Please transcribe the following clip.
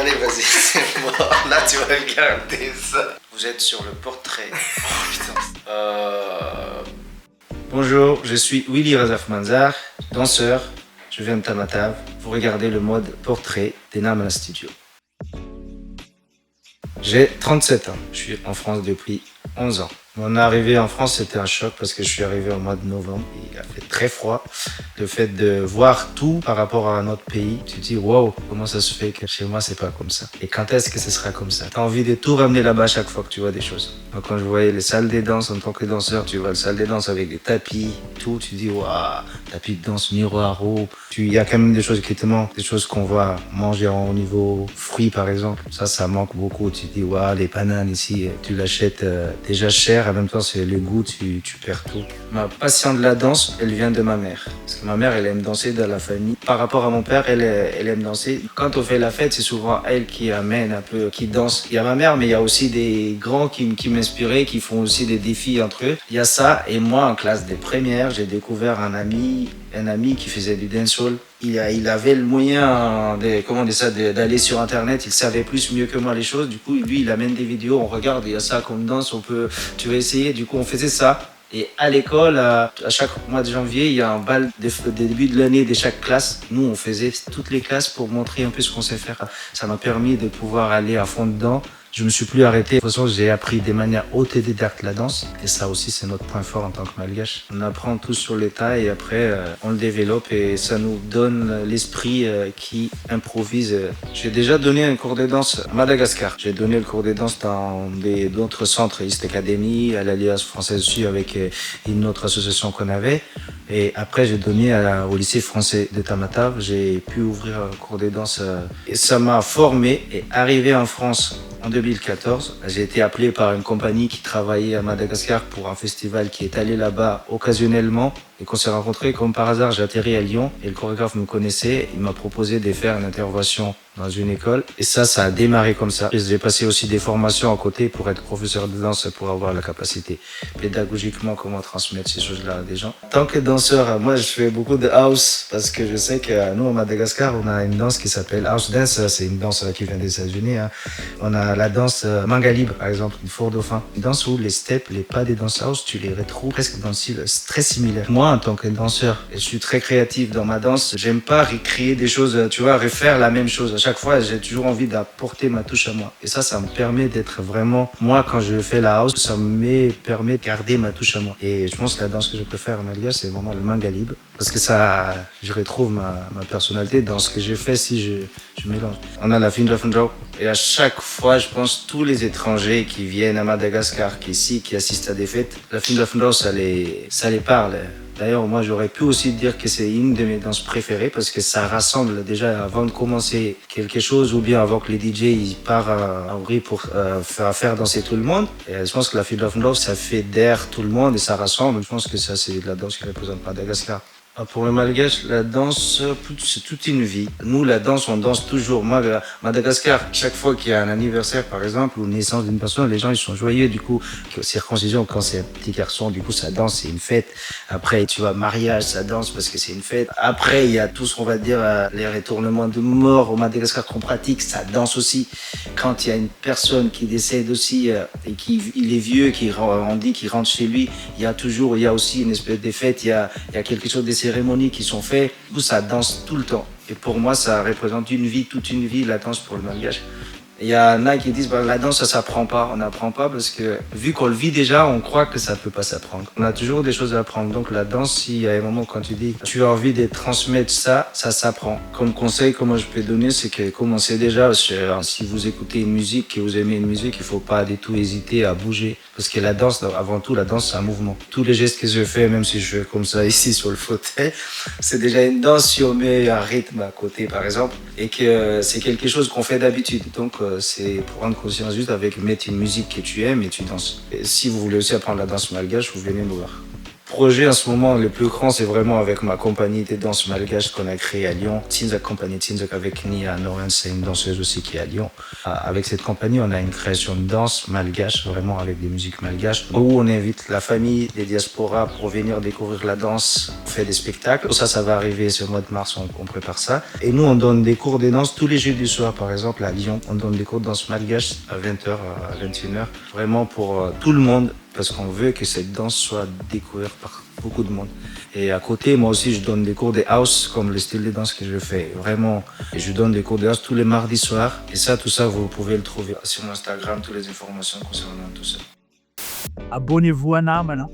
Allez, vas-y, c'est mort. Là, tu vas regarder ça. Vous êtes sur le portrait. Oh putain. Bonjour, je suis Willy Razaf Manzar, danseur. Je viens de Tamatave. Vous regardez le mode portrait d'Enamel Studio. J'ai 37 ans. Je suis en France depuis 11 ans. Mon arrivée en France, c'était un choc parce que je suis arrivé au mois de novembre. Il a fait très froid. Le fait de voir tout par rapport à un autre pays, tu te dis waouh, comment ça se fait que chez moi c'est pas comme ça? Et quand est-ce que ce sera comme ça? T'as envie de tout ramener là-bas chaque fois que tu vois des choses. Donc quand je voyais les salles des danses en tant que danseur, tu vois les salles des danses avec des tapis, tout, tu dis waouh, tapis de danse, miroir, il y a quand même des choses qui te manquent, des choses qu'on va manger au niveau fruits par exemple. Ça manque beaucoup. Tu te dis waouh, les bananes ici, tu l'achètes déjà cher. En même temps, c'est le goût, tu perds tout. Ma passion de la danse, elle vient de ma mère. Parce que ma mère, elle aime danser dans la famille. Par rapport à mon père, elle aime danser. Quand on fait la fête, c'est souvent elle qui amène un peu, qui danse. Il y a ma mère, mais il y a aussi des grands qui m'inspiraient, qui font aussi des défis entre eux. Il y a ça. Et moi, en classe des premières, j'ai découvert un ami qui faisait du dancehall. Il avait le moyen d'aller sur internet. Il savait mieux que moi les choses. Du coup, lui, il amène des vidéos. On regarde, il y a ça comme danse. Tu veux essayer. Du coup, on faisait ça. Et à l'école, à chaque mois de janvier, il y a un bal des débuts de l'année de chaque classe. Nous, on faisait toutes les classes pour montrer un peu ce qu'on sait faire. Ça m'a permis de pouvoir aller à fond dedans. Je me suis plus arrêté. De toute façon, j'ai appris de manière autodidacte la danse. Et ça aussi, c'est notre point fort en tant que malgache. On apprend tout sur l'état et après, on le développe et ça nous donne l'esprit qui improvise. J'ai déjà donné un cours de danse à Madagascar. J'ai donné le cours de danse dans d'autres centres, East Academy, à l'Alliance française aussi avec une autre association qu'on avait. Et après, j'ai donné au lycée français de Tamatave. J'ai pu ouvrir un cours de danse et ça m'a formé. Et arrivé en France en 2014, j'ai été appelé par une compagnie qui travaillait à Madagascar pour un festival qui est allé là-bas occasionnellement et qu'on s'est rencontrés comme par hasard. J'ai atterri à Lyon et le chorégraphe me connaissait. Il m'a proposé de faire une intervention dans une école et ça a démarré comme ça. J'ai passé aussi des formations à côté pour être professeur de danse, pour avoir la capacité pédagogiquement comment transmettre ces choses-là à des gens. En tant que danseur, moi je fais beaucoup de house parce que je sais que nous à Madagascar on a une danse qui s'appelle house dance. C'est une danse qui vient des États-Unis. On a la danse Mangalib par exemple, une four dauphin. Une danse où les steps, les pas des danses house, tu les retrouves presque dans le style très similaire. Moi en tant que danseur, je suis très créatif dans ma danse. J'aime pas recréer des choses, tu vois, refaire la même chose. À chaque fois, j'ai toujours envie d'apporter ma touche à moi. Et ça me permet d'être vraiment, moi, quand je fais la house, ça me permet de garder ma touche à moi. Et je pense que la danse que je préfère en malgache, c'est vraiment le mangalib. Parce que je retrouve ma personnalité dans ce que je fais si je mélange. On a la Findra Fundrau. Et à chaque fois, je pense, tous les étrangers qui viennent à Madagascar, qui assistent à des fêtes, la Findra Fundrau, ça les parle. D'ailleurs, moi, j'aurais pu aussi dire que c'est une de mes danses préférées parce que ça rassemble déjà avant de commencer quelque chose ou bien avant que les DJ ils partent en bruit pour faire danser tout le monde. Et je pense que la Field of Love, ça fait d'air tout le monde et ça rassemble. Je pense que ça, c'est la danse qui représente Madagascar. Pour le malgache, la danse, c'est toute une vie. Nous, la danse, on danse toujours. Moi, à Madagascar, chaque fois qu'il y a un anniversaire, par exemple, ou une naissance d'une personne, les gens, ils sont joyeux. Du coup, circoncision, quand c'est un petit garçon, du coup, ça danse, c'est une fête. Après, tu vois, mariage, ça danse parce que c'est une fête. Après, il y a tout ce qu'on va dire, les retournements de mort au Madagascar qu'on pratique, ça danse aussi. Quand il y a une personne qui décède aussi, et il est vieux, on dit qu'il rentre chez lui, il y a aussi une espèce de fête, il y a quelque chose de cérémonies qui sont faites, tout ça danse tout le temps. Et pour moi, ça représente toute une vie, la danse pour le malgache. Il y en a qui disent la danse ça s'apprend pas, on n'apprend pas parce que vu qu'on le vit déjà, on croit que ça peut pas s'apprendre. On a toujours des choses à apprendre. Donc la danse, s'il y a un moment quand tu dis tu as envie de transmettre ça s'apprend. Comme conseil, comment je peux donner, c'est que commencez déjà. Si vous écoutez une musique, que vous aimez une musique, il faut pas du tout hésiter à bouger parce que la danse, avant tout, la danse c'est un mouvement. Tous les gestes que je fais, même si je fais comme ça ici sur le fauteuil, c'est déjà une danse si on met un rythme à côté par exemple et que c'est quelque chose qu'on fait d'habitude. Donc c'est pour prendre conscience juste avec mettre une musique que tu aimes et tu danses. Et si vous voulez aussi apprendre la danse malgache, vous venez me voir. projet en ce moment, le plus grand, c'est vraiment avec ma compagnie de danse malgache qu'on a créée à Lyon. Tinzak Company, Tinzak avec Nia Noren, c'est une danseuse aussi qui est à Lyon. Avec cette compagnie, on a une création de danse malgache, vraiment avec des musiques malgaches, où on invite la famille des diasporas pour venir découvrir la danse, on fait des spectacles. Ça va arriver ce mois de mars, on prépare ça. Et nous, on donne des cours de danse tous les jeudis soirs, par exemple, à Lyon. On donne des cours de danse malgache à 20h, à 21h, vraiment pour tout le monde, parce qu'on veut que cette danse soit découverte par beaucoup de monde. Et à côté, moi aussi, je donne des cours de house, comme le style de danse que je fais. Vraiment, et je donne des cours de house tous les mardis soirs. Et ça, tout ça, vous pouvez le trouver sur mon Instagram, toutes les informations concernant tout ça. Abonnez-vous à Naman.